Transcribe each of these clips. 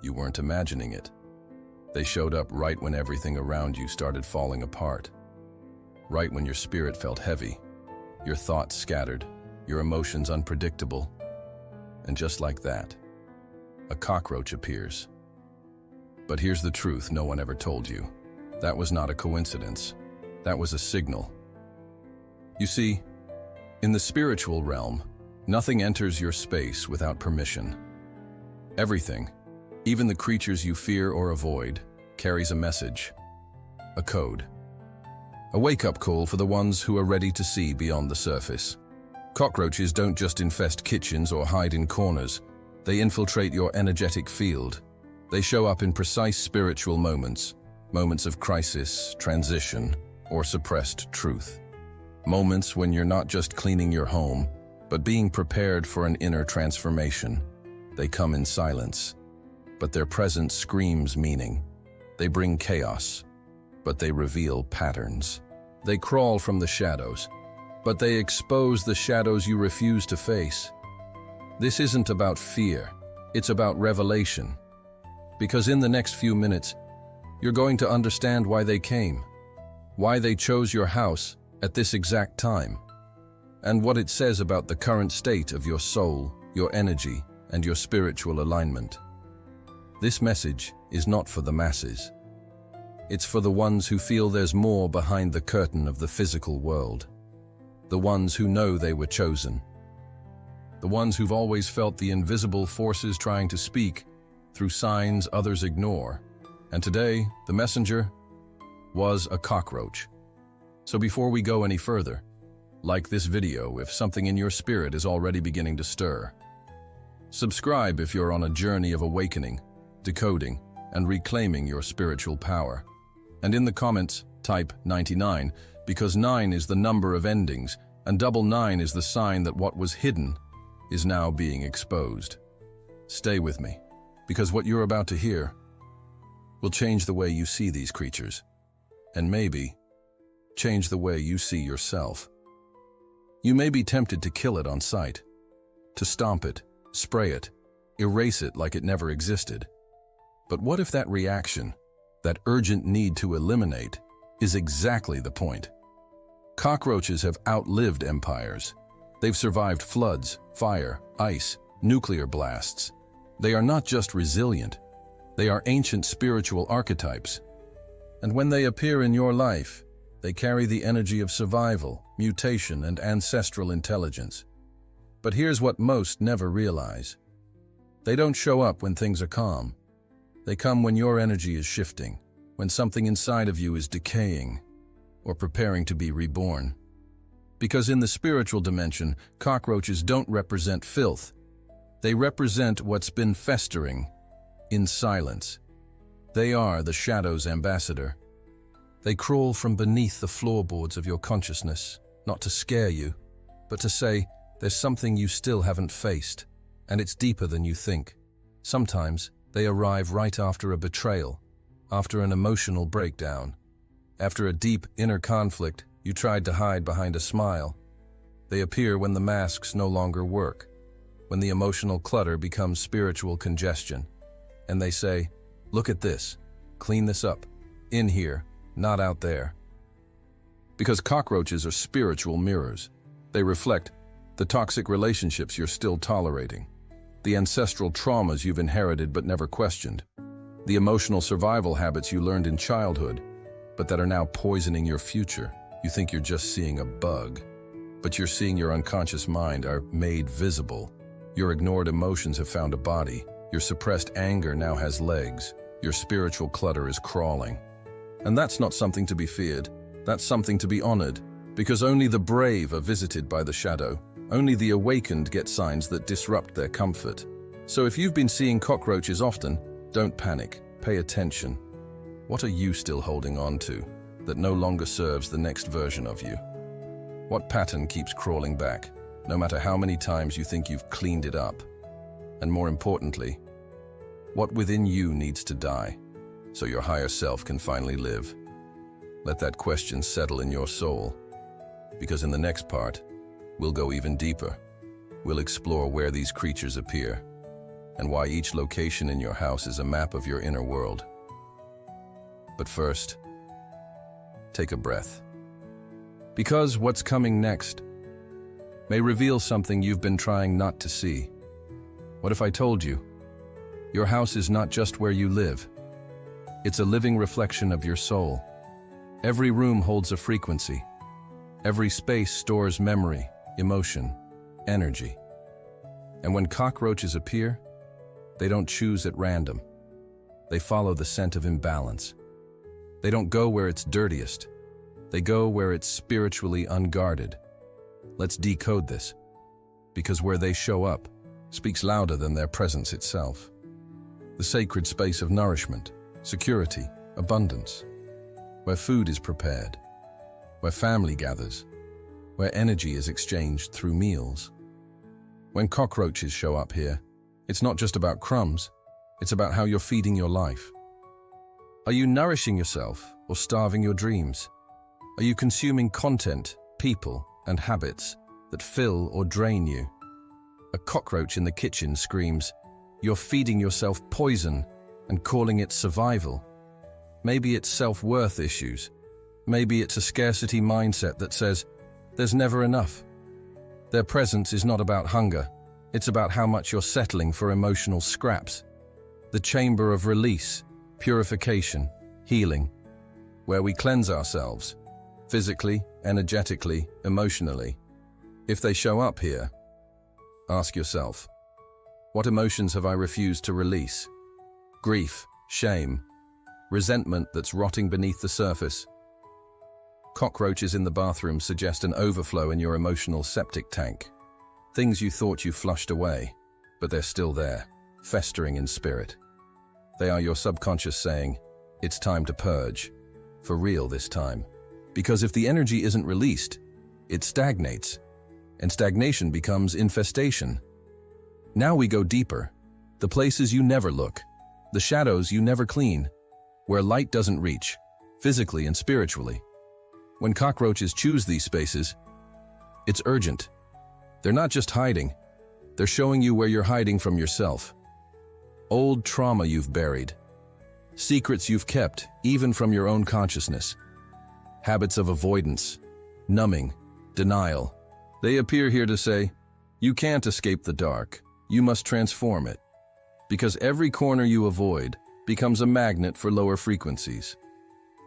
you weren't imagining it. They showed up right when everything around you started falling apart. Right when your spirit felt heavy, your thoughts scattered, your emotions unpredictable. And just like that, a cockroach appears. But here's the truth no one ever told you. That was not a coincidence. That was a signal. You see, in the spiritual realm, nothing enters your space without permission. Everything, even the creatures you fear or avoid, carries a message, a code. A wake-up call for the ones who are ready to see beyond the surface. Cockroaches don't just infest kitchens or hide in corners. They infiltrate your energetic field. They show up in precise spiritual moments, moments of crisis, transition, or suppressed truth. Moments when you're not just cleaning your home, but being prepared for an inner transformation. They come in silence, but their presence screams meaning. They bring chaos, but they reveal patterns. They crawl from the shadows, but they expose the shadows you refuse to face. This isn't about fear, it's about revelation. Because in the next few minutes, you're going to understand why they came, why they chose your house at this exact time, and what it says about the current state of your soul, your energy, and your spiritual alignment. This message is not for the masses. It's for the ones who feel there's more behind the curtain of the physical world. The ones who know they were chosen. The ones who've always felt the invisible forces trying to speak through signs others ignore. And today, the messenger was a cockroach. So before we go any further, like this video if something in your spirit is already beginning to stir. Subscribe if you're on a journey of awakening, decoding, and reclaiming your spiritual power. And in the comments, type 99, because 9 is the number of endings, and 99 is the sign that what was hidden is now being exposed. Stay with me, because what you're about to hear will change the way you see these creatures, and maybe change the way you see yourself. You may be tempted to kill it on sight, to stomp it, spray it, erase it like it never existed. But what if that reaction, that urgent need to eliminate, is exactly the point? Cockroaches have outlived empires. They've survived floods, fire, ice, nuclear blasts. They are not just resilient, they are ancient spiritual archetypes. And when they appear in your life, they carry the energy of survival, mutation, and ancestral intelligence. But here's what most never realize. They don't show up when things are calm. They come when your energy is shifting, when something inside of you is decaying or preparing to be reborn. Because in the spiritual dimension, cockroaches don't represent filth. They represent what's been festering in silence. They are the shadow's ambassador. They crawl from beneath the floorboards of your consciousness, not to scare you, but to say, there's something you still haven't faced, and it's deeper than you think. Sometimes they arrive right after a betrayal, after an emotional breakdown, after a deep inner conflict you tried to hide behind a smile. They appear when the masks no longer work, when the emotional clutter becomes spiritual congestion. And they say, look at this, clean this up, in here, not out there. Because cockroaches are spiritual mirrors. They reflect the toxic relationships you're still tolerating, the ancestral traumas you've inherited but never questioned, the emotional survival habits you learned in childhood, but that are now poisoning your future. You think you're just seeing a bug, but you're seeing your unconscious mind are made visible. Your ignored emotions have found a body. Your suppressed anger now has legs. Your spiritual clutter is crawling. And that's not something to be feared. That's something to be honored, because only the brave are visited by the shadow. Only the awakened get signs that disrupt their comfort. So if you've been seeing cockroaches often, don't panic. Pay attention. What are you still holding on to that no longer serves the next version of you? What pattern keeps crawling back, no matter how many times you think you've cleaned it up? And more importantly, what within you needs to die so your higher self can finally live? Let that question settle in your soul, because in the next part, we'll go even deeper. We'll explore where these creatures appear, and why each location in your house is a map of your inner world. But first, take a breath. Because what's coming next may reveal something you've been trying not to see. What if I told you? Your house is not just where you live. It's a living reflection of your soul. Every room holds a frequency. Every space stores memory, emotion, energy. And when cockroaches appear, they don't choose at random. They follow the scent of imbalance. They don't go where it's dirtiest. They go where it's spiritually unguarded. Let's decode this, because where they show up speaks louder than their presence itself. The sacred space of nourishment, security, abundance, where food is prepared, where family gathers, where energy is exchanged through meals. When cockroaches show up here, it's not just about crumbs, it's about how you're feeding your life. Are you nourishing yourself or starving your dreams? Are you consuming content, people, and habits that fill or drain you? A cockroach in the kitchen screams, "You're feeding yourself poison," and calling it survival. Maybe it's self-worth issues. Maybe it's a scarcity mindset that says, there's never enough. Their presence is not about hunger. It's about how much you're settling for emotional scraps. The chamber of release, purification, healing, where we cleanse ourselves, physically, energetically, emotionally. If they show up here, ask yourself, what emotions have I refused to release? Grief, shame, resentment that's rotting beneath the surface. Cockroaches in the bathroom suggest an overflow in your emotional septic tank. Things you thought you flushed away, but they're still there, festering in spirit. They are your subconscious saying, it's time to purge, for real this time. Because if the energy isn't released, it stagnates, and stagnation becomes infestation. Now we go deeper, the places you never look, the shadows you never clean, where light doesn't reach, physically and spiritually. When cockroaches choose these spaces, it's urgent. They're not just hiding, they're showing you where you're hiding from yourself. Old trauma you've buried, secrets you've kept, even from your own consciousness. Habits of avoidance, numbing, denial. They appear here to say, you can't escape the dark, you must transform it. Because every corner you avoid becomes a magnet for lower frequencies.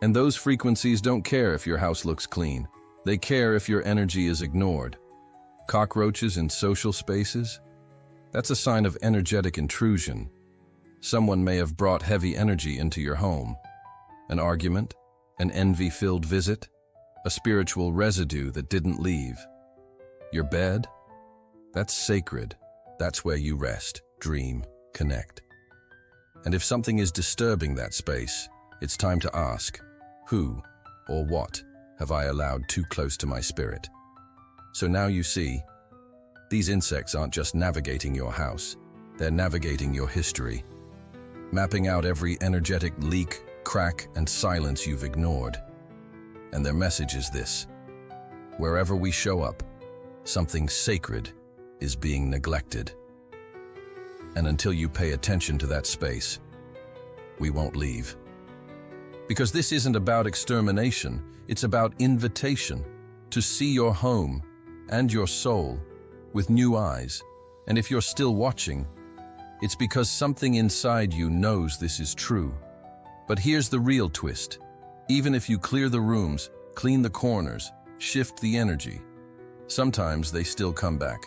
And those frequencies don't care if your house looks clean. They care if your energy is ignored. Cockroaches in social spaces? That's a sign of energetic intrusion. Someone may have brought heavy energy into your home. An argument, an envy-filled visit, a spiritual residue that didn't leave. Your bed? That's sacred. That's where you rest, dream, connect. And if something is disturbing that space, it's time to ask, who or what have I allowed too close to my spirit? So now you see, these insects aren't just navigating your house, they're navigating your history, mapping out every energetic leak, crack, and silence you've ignored. And their message is this: wherever we show up, something sacred is being neglected. And until you pay attention to that space, we won't leave. Because this isn't about extermination, it's about invitation to see your home and your soul with new eyes. And if you're still watching, it's because something inside you knows this is true. But here's the real twist. Even if you clear the rooms, clean the corners, shift the energy, sometimes they still come back.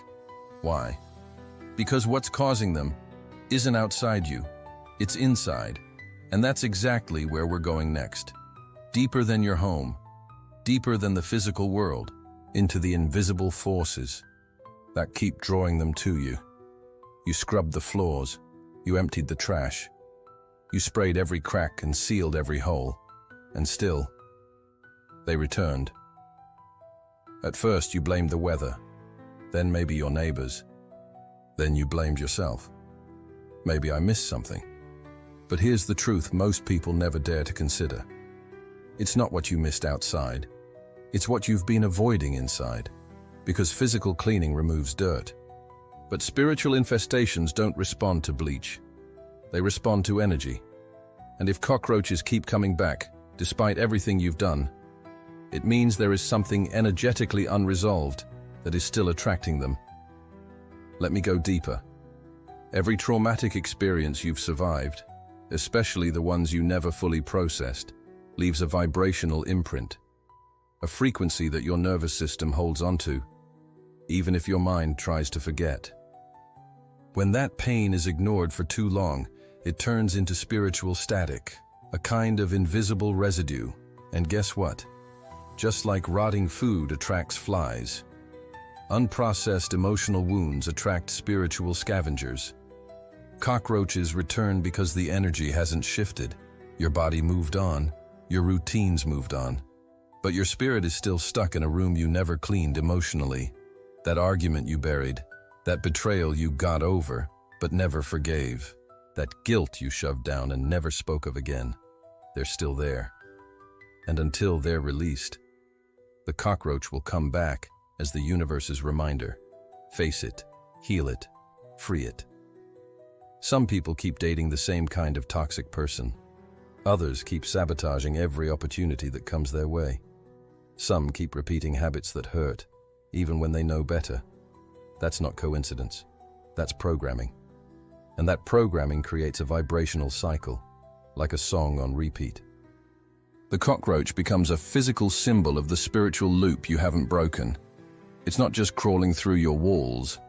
Why? Because what's causing them isn't outside you, it's inside. And that's exactly where we're going next. Deeper than your home, deeper than the physical world, into the invisible forces that keep drawing them to you. You scrubbed the floors, you emptied the trash, you sprayed every crack and sealed every hole, and still, they returned. At first you blamed the weather, then maybe your neighbors, then you blamed yourself. Maybe I missed something. But here's the truth most people never dare to consider. It's not what you missed outside, it's what you've been avoiding inside. Because physical cleaning removes dirt, But spiritual infestations don't respond to bleach. They respond to energy. And if cockroaches keep coming back, despite everything you've done, it means there is something energetically unresolved that is still attracting them. Let me go deeper. Every traumatic experience you've survived, especially the ones you never fully processed, leaves a vibrational imprint, a frequency that your nervous system holds onto, even if your mind tries to forget. When that pain is ignored for too long, it turns into spiritual static, a kind of invisible residue. And guess what? Just like rotting food attracts flies, unprocessed emotional wounds attract spiritual scavengers. Cockroaches return because the energy hasn't shifted. Your body moved on, your routines moved on, but your spirit is still stuck in a room you never cleaned emotionally. That argument you buried, that betrayal you got over but never forgave, that guilt you shoved down and never spoke of again, they're still there. And until they're released, the cockroach will come back as the universe's reminder. Face it, heal it, free it. Some people keep dating the same kind of toxic person. Others keep sabotaging every opportunity that comes their way. Some keep repeating habits that hurt, even when they know better. That's not coincidence. That's programming. And that programming creates a vibrational cycle, like a song on repeat. The cockroach becomes a physical symbol of the spiritual loop you haven't broken. It's not just crawling through your walls,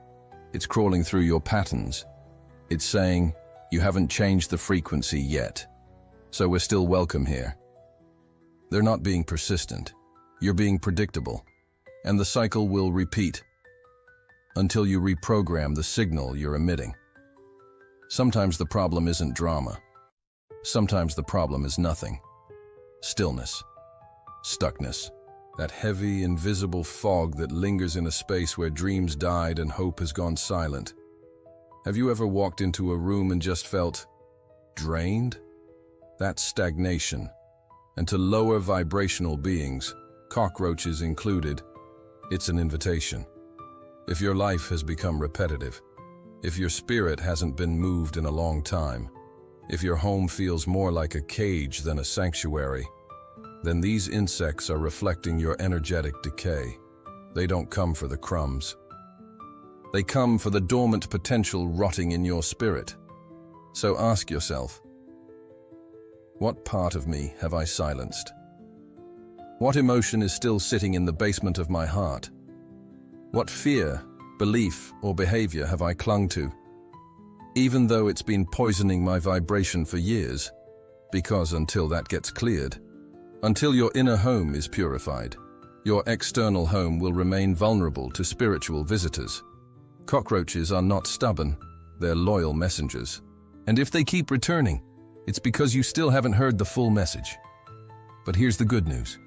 it's crawling through your patterns. It's saying, you haven't changed the frequency yet, so we're still welcome here. They're not being persistent, you're being predictable, and the cycle will repeat until you reprogram the signal you're emitting. Sometimes the problem isn't drama. Sometimes the problem is nothing. Stillness. Stuckness. That heavy, invisible fog that lingers in a space where dreams died and hope has gone silent. Have you ever walked into a room and just felt drained? That's stagnation. And to lower vibrational beings, cockroaches included, it's an invitation. If your life has become repetitive, if your spirit hasn't been moved in a long time, if your home feels more like a cage than a sanctuary, then these insects are reflecting your energetic decay. They don't come for the crumbs. They come for the dormant potential rotting in your spirit. So ask yourself, what part of me have I silenced? What emotion is still sitting in the basement of my heart? What fear, belief, or behavior have I clung to, even though it's been poisoning my vibration for years? Because until that gets cleared, until your inner home is purified, your external home will remain vulnerable to spiritual visitors. Cockroaches are not stubborn, they're loyal messengers. And if they keep returning, it's because you still haven't heard the full message. But here's the good news.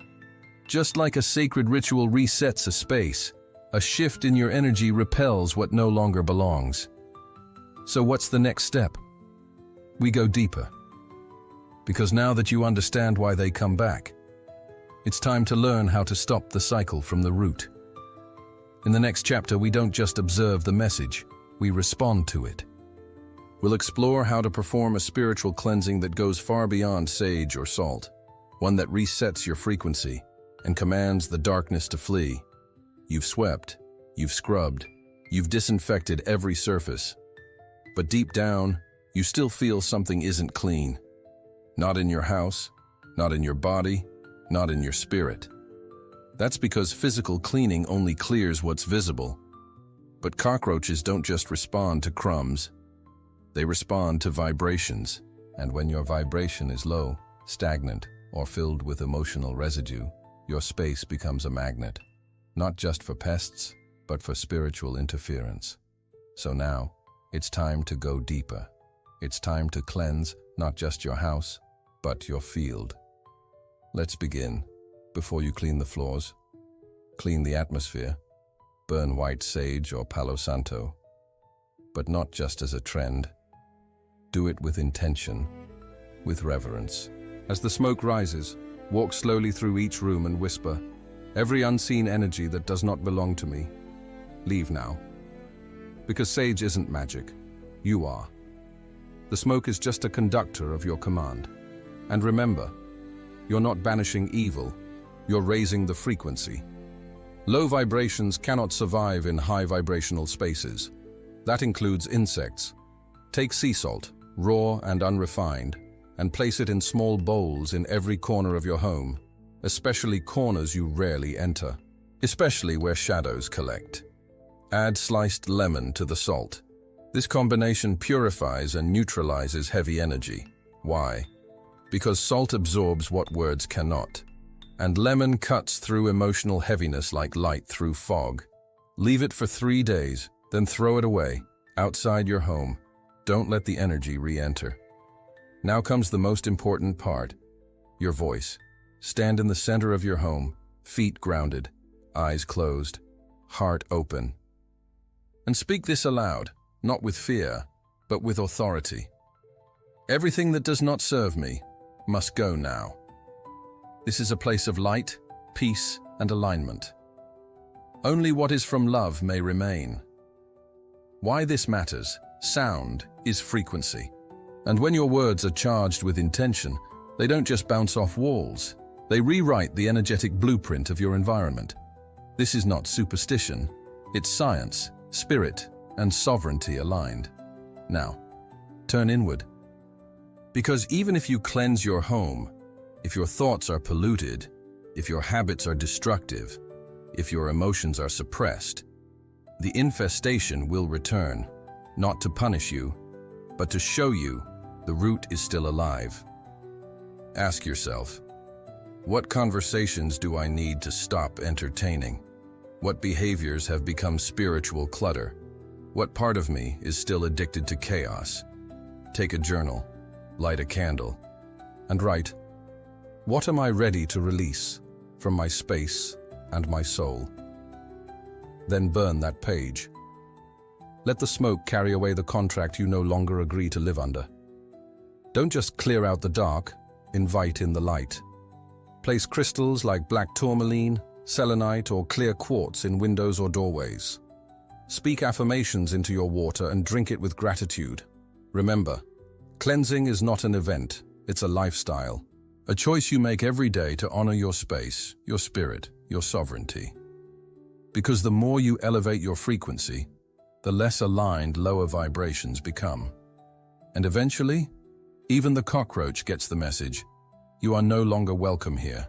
Just like a sacred ritual resets a space, a shift in your energy repels what no longer belongs. So what's the next step? We go deeper. Because now that you understand why they come back, it's time to learn how to stop the cycle from the root. In the next chapter, we don't just observe the message, we respond to it. We'll explore how to perform a spiritual cleansing that goes far beyond sage or salt, one that resets your frequency and commands the darkness to flee. You've swept, you've scrubbed, you've disinfected every surface, but deep down, you still feel something isn't clean. Not in your house, not in your body, not in your spirit. That's because physical cleaning only clears what's visible. But cockroaches don't just respond to crumbs. They respond to vibrations. And when your vibration is low, stagnant, or filled with emotional residue, your space becomes a magnet. Not just for pests, but for spiritual interference. So now, it's time to go deeper. It's time to cleanse not just your house, but your field. Let's begin. Before you clean the floors, clean the atmosphere, burn white sage or Palo Santo. But not just as a trend. Do it with intention, with reverence. As the smoke rises, walk slowly through each room and whisper, every unseen energy that does not belong to me, leave now. Because sage isn't magic. You are. The smoke is just a conductor of your command. And remember, you're not banishing evil, you're raising the frequency. Low vibrations cannot survive in high vibrational spaces. That includes insects. Take sea salt, raw and unrefined, and place it in small bowls in every corner of your home, especially corners you rarely enter, especially where shadows collect. Add sliced lemon to the salt. This combination purifies and neutralizes heavy energy. Why? Because salt absorbs what words cannot, and lemon cuts through emotional heaviness like light through fog. Leave it for 3 days, then throw it away, outside your home. Don't let the energy re-enter. Now comes the most important part, your voice. Stand in the center of your home, feet grounded, eyes closed, heart open. And speak this aloud, not with fear, but with authority. Everything that does not serve me must go now. This is a place of light, peace, and alignment. Only what is from love may remain. Why this matters? Sound is frequency. And when your words are charged with intention, they don't just bounce off walls. They rewrite the energetic blueprint of your environment. This is not superstition. It's science, spirit, and sovereignty aligned. Now, turn inward. Because even if you cleanse your home, if your thoughts are polluted, if your habits are destructive, if your emotions are suppressed, the infestation will return, not to punish you, but to show you the root is still alive. Ask yourself, what conversations do I need to stop entertaining? What behaviors have become spiritual clutter? What part of me is still addicted to chaos? Take a journal, light a candle, and write, what am I ready to release from my space and my soul? Then burn that page. Let the smoke carry away the contract you no longer agree to live under. Don't just clear out the dark, invite in the light. Place crystals like black tourmaline, selenite, or clear quartz in windows or doorways. Speak affirmations into your water and drink it with gratitude. Remember, cleansing is not an event, it's a lifestyle. A choice you make every day to honor your space, your spirit, your sovereignty. Because the more you elevate your frequency, the less aligned lower vibrations become. And eventually, even the cockroach gets the message. You are no longer welcome here,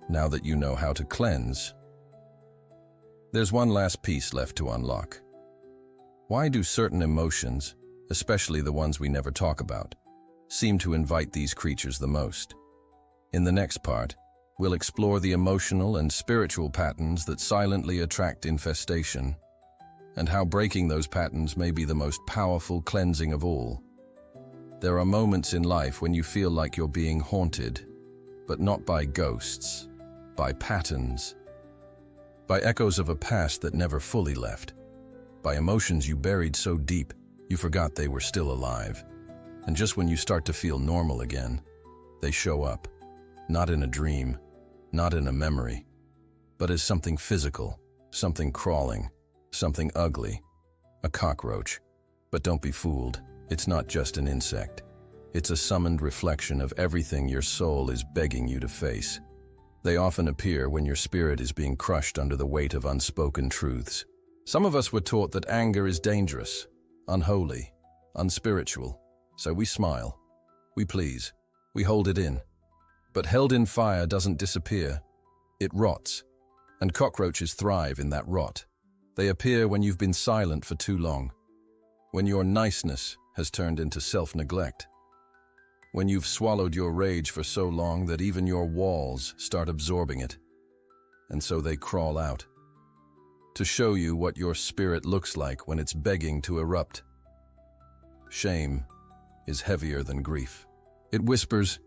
now that you know how to cleanse. There's one last piece left to unlock. Why do certain emotions, especially the ones we never talk about, seem to invite these creatures the most? In the next part, we'll explore the emotional and spiritual patterns that silently attract infestation, and how breaking those patterns may be the most powerful cleansing of all. There are moments in life when you feel like you're being haunted, but not by ghosts, by patterns, by echoes of a past that never fully left, by emotions you buried so deep you forgot they were still alive. And just when you start to feel normal again, they show up. Not in a dream, not in a memory, but as something physical, something crawling, something ugly, a cockroach. But don't be fooled, it's not just an insect. It's a summoned reflection of everything your soul is begging you to face. They often appear when your spirit is being crushed under the weight of unspoken truths. Some of us were taught that anger is dangerous, unholy, unspiritual, so we smile, we please, we hold it in. But held in fire doesn't disappear, it rots, and cockroaches thrive in that rot. They appear when you've been silent for too long, when your niceness has turned into self-neglect, when you've swallowed your rage for so long that even your walls start absorbing it, and so they crawl out, to show you what your spirit looks like when it's begging to erupt. Shame is heavier than grief. It whispers,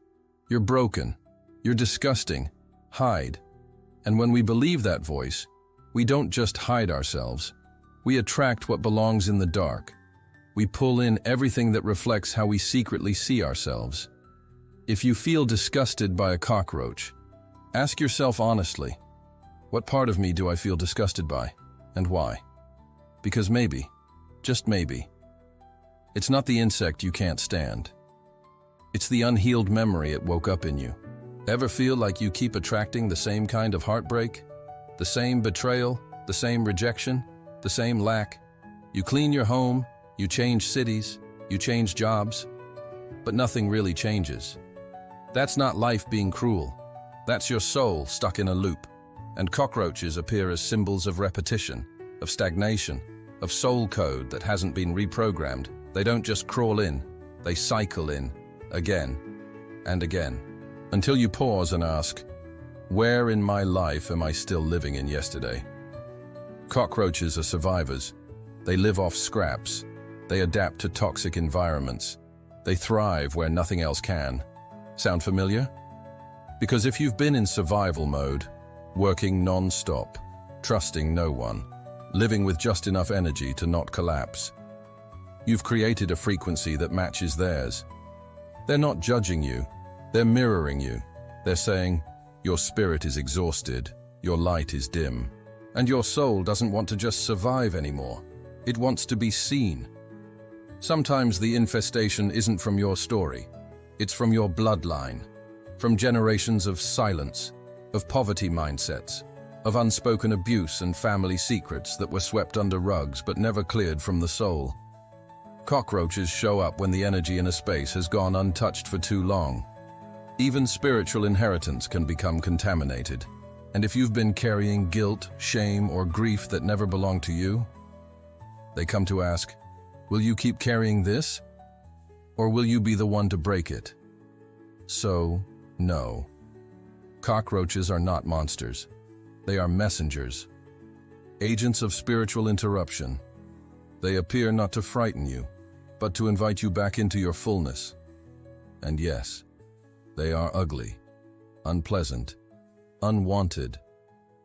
"You're broken, you're disgusting, hide." And when we believe that voice, we don't just hide ourselves. We attract what belongs in the dark. We pull in everything that reflects how we secretly see ourselves. If you feel disgusted by a cockroach, ask yourself honestly, what part of me do I feel disgusted by, and why? Because maybe just maybe. It's not the insect you can't stand. It's the unhealed memory it woke up in you. Ever feel like you keep attracting the same kind of heartbreak? The same betrayal, the same rejection, the same lack? You clean your home, you change cities, you change jobs, but nothing really changes. That's not life being cruel. That's your soul stuck in a loop. And cockroaches appear as symbols of repetition, of stagnation, of soul code that hasn't been reprogrammed. They don't just crawl in, they cycle in, again and again, until you pause and ask, where in my life am I still living in yesterday? Cockroaches are survivors. They live off scraps. They adapt to toxic environments. They thrive where nothing else can. Sound familiar? Because if you've been in survival mode, working non-stop, trusting no one, living with just enough energy to not collapse, you've created a frequency that matches theirs. They're not judging you, they're mirroring you. They're saying, your spirit is exhausted, your light is dim, and your soul doesn't want to just survive anymore. It wants to be seen. Sometimes the infestation isn't from your story. It's from your bloodline, from generations of silence, of poverty mindsets, of unspoken abuse and family secrets that were swept under rugs but never cleared from the soul. Cockroaches show up when the energy in a space has gone untouched for too long. Even spiritual inheritance can become contaminated. And if you've been carrying guilt, shame, or grief that never belonged to you, they come to ask, will you keep carrying this? Or will you be the one to break it? So, no. Cockroaches are not monsters. They are messengers, agents of spiritual interruption. They appear not to frighten you, but to invite you back into your fullness. And yes, they are ugly, unpleasant, unwanted,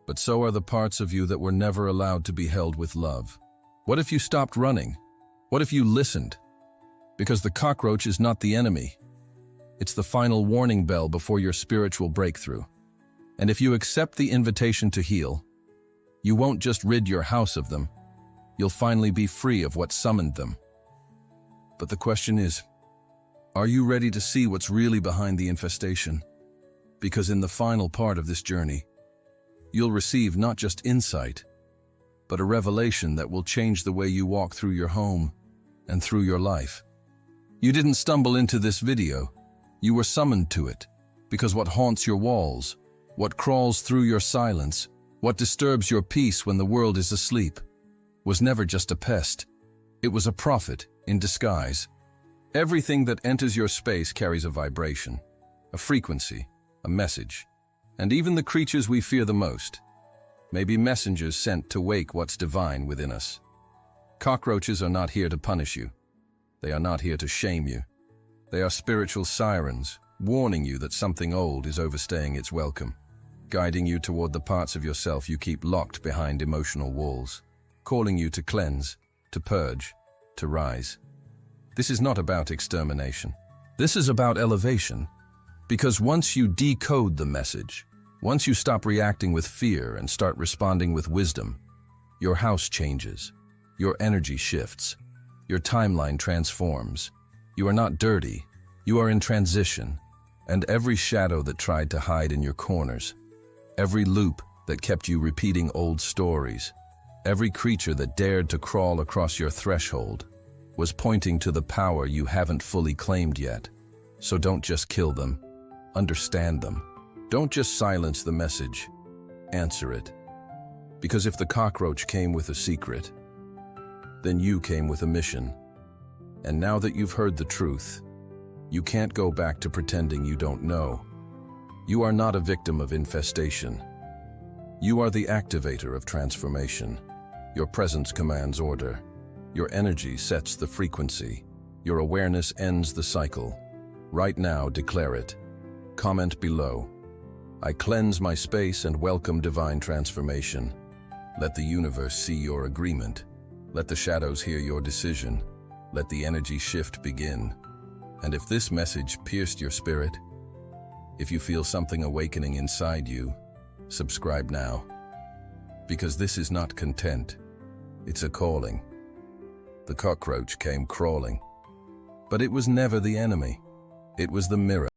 but so are the parts of you that were never allowed to be held with love. What if you stopped running? What if you listened? Because the cockroach is not the enemy. It's the final warning bell before your spiritual breakthrough. And if you accept the invitation to heal, you won't just rid your house of them. You'll finally be free of what summoned them. But the question is, are you ready to see what's really behind the infestation? Because in the final part of this journey, you'll receive not just insight, but a revelation that will change the way you walk through your home and through your life. You didn't stumble into this video. You were summoned to it, because what haunts your walls, what crawls through your silence, what disturbs your peace when the world is asleep, was never just a pest. It was a prophet in disguise. Everything that enters your space carries a vibration, a frequency, a message. And even the creatures we fear the most may be messengers sent to wake what's divine within us. Cockroaches are not here to punish you. They are not here to shame you. They are spiritual sirens, warning you that something old is overstaying its welcome, guiding you toward the parts of yourself you keep locked behind emotional walls, calling you to cleanse, to purge, to rise. This is not about extermination. This is about elevation. Because once you decode the message, once you stop reacting with fear and start responding with wisdom, your house changes, your energy shifts, your timeline transforms. You are not dirty, you are in transition, and every shadow that tried to hide in your corners, every loop that kept you repeating old stories, every creature that dared to crawl across your threshold, was pointing to the power you haven't fully claimed yet. So don't just kill them, understand them. Don't just silence the message, answer it. Because if the cockroach came with a secret, then you came with a mission. And now that you've heard the truth, you can't go back to pretending you don't know. You are not a victim of infestation. You are the activator of transformation. Your presence commands order. Your energy sets the frequency. Your awareness ends the cycle. Right now, declare it. Comment below. I cleanse my space and welcome divine transformation. Let the universe see your agreement. Let the shadows hear your decision. Let the energy shift begin. And if this message pierced your spirit, if you feel something awakening inside you, subscribe now. Because this is not content, it's a calling. the cockroach came crawling. But it was never the enemy. It was the mirror.